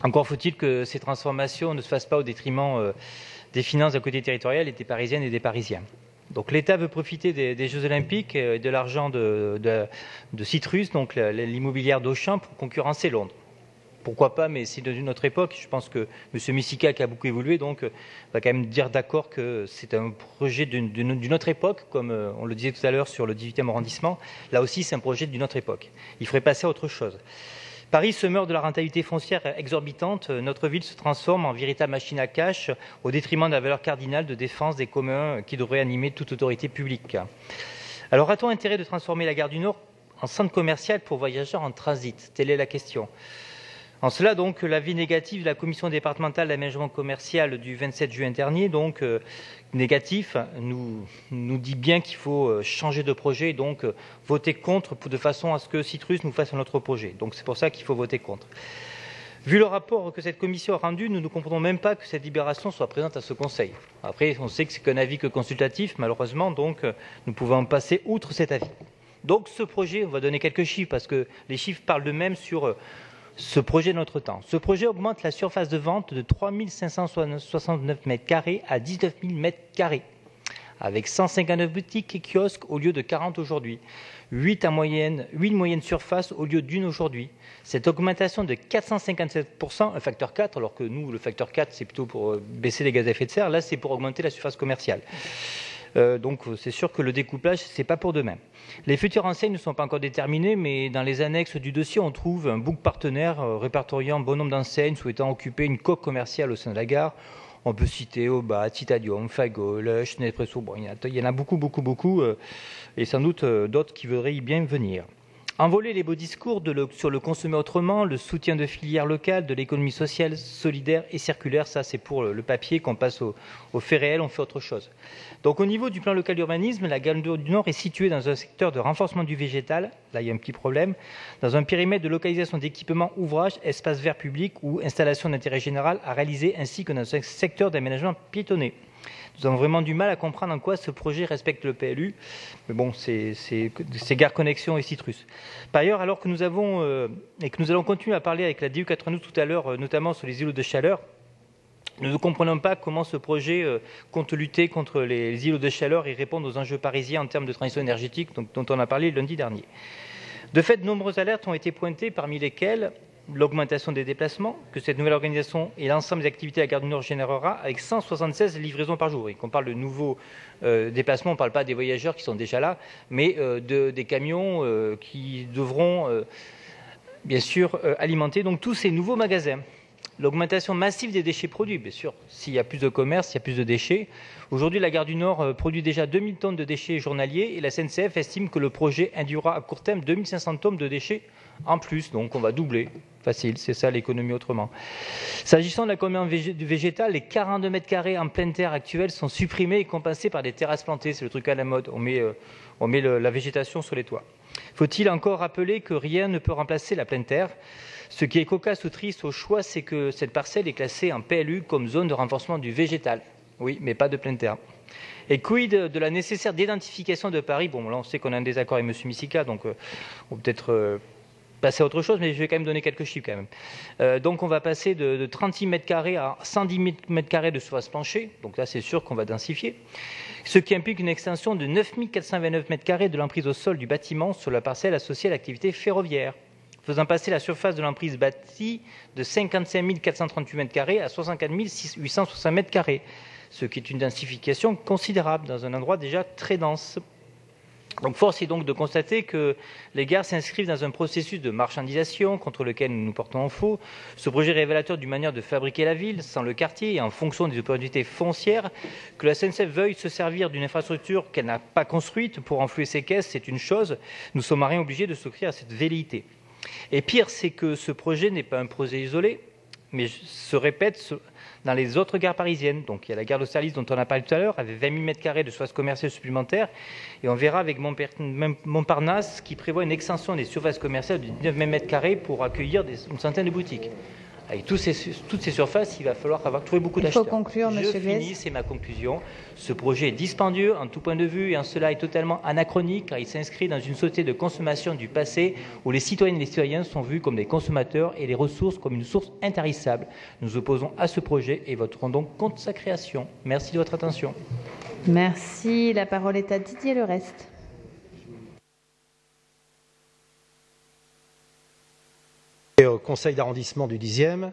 Encore faut-il que ces transformations ne se fassent pas au détriment des finances d'un côté territorial et des Parisiennes et des Parisiens. Donc l'État veut profiter des Jeux Olympiques et de l'argent de Citrus, donc l'immobilière d'Auchan, pour concurrencer Londres. Pourquoi pas, mais c'est d'une autre époque. Je pense que M. Missika, qui a beaucoup évolué, donc, va quand même dire d'accord que c'est un projet d'une autre époque, comme on le disait tout à l'heure sur le 18e arrondissement. Là aussi, c'est un projet d'une autre époque. Il faudrait passer à autre chose. Paris se meurt de la rentabilité foncière exorbitante. Notre ville se transforme en véritable machine à cash au détriment de la valeur cardinale de défense des communs qui devrait animer toute autorité publique. Alors, a-t-on intérêt de transformer la gare du Nord en centre commercial pour voyageurs en transit? Telle est la question. En cela, donc, l'avis négatif de la commission départementale d'aménagement commercial du 27 juin dernier, donc négatif, nous dit bien qu'il faut changer de projet, donc voter contre de façon à ce que Citrus nous fasse un autre projet. Donc c'est pour ça qu'il faut voter contre. Vu le rapport que cette commission a rendu, nous ne comprenons même pas que cette libération soit présente à ce Conseil. Après, on sait que c'est qu'un avis que consultatif, malheureusement, donc nous pouvons passer outre cet avis. Donc ce projet, on va donner quelques chiffres, parce que les chiffres parlent d'eux-mêmes sur ce projet de notre temps. Ce projet augmente la surface de vente de 3 569 m² à 19 000 m², avec 159 boutiques et kiosques au lieu de 40 aujourd'hui, 8 moyenne surface au lieu d'une aujourd'hui. Cette augmentation de 457%, un facteur 4, alors que nous, le facteur 4, c'est plutôt pour baisser les gaz à effet de serre, là, c'est pour augmenter la surface commerciale. Donc c'est sûr que le découpage, ce n'est pas pour demain. Les futures enseignes ne sont pas encore déterminées, mais dans les annexes du dossier, on trouve un book partenaire répertoriant bon nombre d'enseignes souhaitant occuper une coque commerciale au sein de la gare. On peut citer Obat, Citadium, Fago, Lush, Nespresso. Bon, il y en a beaucoup, et sans doute d'autres qui voudraient y bien venir. Envoler les beaux discours sur le consommer autrement, le soutien de filières locales, de l'économie sociale, solidaire et circulaire, ça c'est pour le papier, qu'on passe au fait réel, on fait autre chose. Donc au niveau du plan local d'urbanisme, la gare du Nord est située dans un secteur de renforcement du végétal, là il y a un petit problème, dans un périmètre de localisation d'équipements, ouvrages, espaces verts publics ou installations d'intérêt général à réaliser, ainsi que dans un secteur d'aménagement piétonné. Nous avons vraiment du mal à comprendre en quoi ce projet respecte le PLU. Mais bon, c'est Gare Connexion et Citrus. Par ailleurs, alors que nous allons continuer à parler avec la DU 92 tout à l'heure, notamment sur les îlots de chaleur, nous ne comprenons pas comment ce projet compte lutter contre les îlots de chaleur et répondre aux enjeux parisiens en termes de transition énergétique dont on a parlé lundi dernier. De fait, de nombreuses alertes ont été pointées, parmi lesquelles l'augmentation des déplacements, que cette nouvelle organisation et l'ensemble des activités à la gare du Nord générera avec 176 livraisons par jour. Et qu'on parle de nouveaux déplacements, on ne parle pas des voyageurs qui sont déjà là, mais des camions qui devront bien sûr alimenter donc, tous ces nouveaux magasins. L'augmentation massive des déchets produits, bien sûr. S'il y a plus de commerce, il y a plus de déchets. Aujourd'hui, la gare du Nord produit déjà 2000 tonnes de déchets journaliers et la SNCF estime que le projet induira à court terme 2500 tonnes de déchets en plus. Donc, on va doubler. Facile, c'est ça l'économie autrement. S'agissant de la commande végétale, les 42 m² en pleine terre actuels sont supprimés et compensés par des terrasses plantées. C'est le truc à la mode. On met la végétation sur les toits. Faut-il encore rappeler que rien ne peut remplacer la pleine terre ? Ce qui est cocasse ou triste au choix, c'est que cette parcelle est classée en PLU comme zone de renforcement du végétal. Oui, mais pas de pleine terre. Et quid de la nécessaire d'identification de Paris ? Bon, là, on sait qu'on a un désaccord avec M. Missika, donc on peut peut-être passer à autre chose, mais je vais quand même donner quelques chiffres quand même. Donc on va passer de 36 m² à 110 m² de surface plancher, donc là c'est sûr qu'on va densifier, ce qui implique une extension de 9 429 m² de l'emprise au sol du bâtiment sur la parcelle associée à l'activité ferroviaire, faisant passer la surface de l'emprise bâtie de 55 438 m² à 64 860 m², ce qui est une densification considérable dans un endroit déjà très dense. Donc force est donc de constater que les gares s'inscrivent dans un processus de marchandisation contre lequel nous nous portons en faux. Ce projet révélateur d'une manière de fabriquer la ville sans le quartier et en fonction des opportunités foncières. Que la SNCF veuille se servir d'une infrastructure qu'elle n'a pas construite pour enflouer ses caisses, c'est une chose. Nous sommes à rien obligés de souscrire à cette velléité. Et pire, c'est que ce projet n'est pas un projet isolé, mais se répète dans les autres gares parisiennes. Donc il y a la gare d'Austerlitz dont on a parlé tout à l'heure, avec 20 000 m² de surface commerciale supplémentaire. Et on verra avec Montparnasse qui prévoit une extension des surfaces commerciales de 19 000 m² pour accueillir une centaine de boutiques. Avec toutes ces surfaces, il va falloir trouver beaucoup d'acheteurs. Il faut conclure, Monsieur Je finis, c'est ma conclusion. Ce projet est dispendieux en tout point de vue et en cela est totalement anachronique car il s'inscrit dans une société de consommation du passé où les citoyennes et les citoyens sont vus comme des consommateurs et les ressources comme une source intarissable. Nous opposons à ce projet et voterons donc contre sa création. Merci de votre attention. Merci. La parole est à Didier Lerest. Au conseil d'arrondissement du 10e,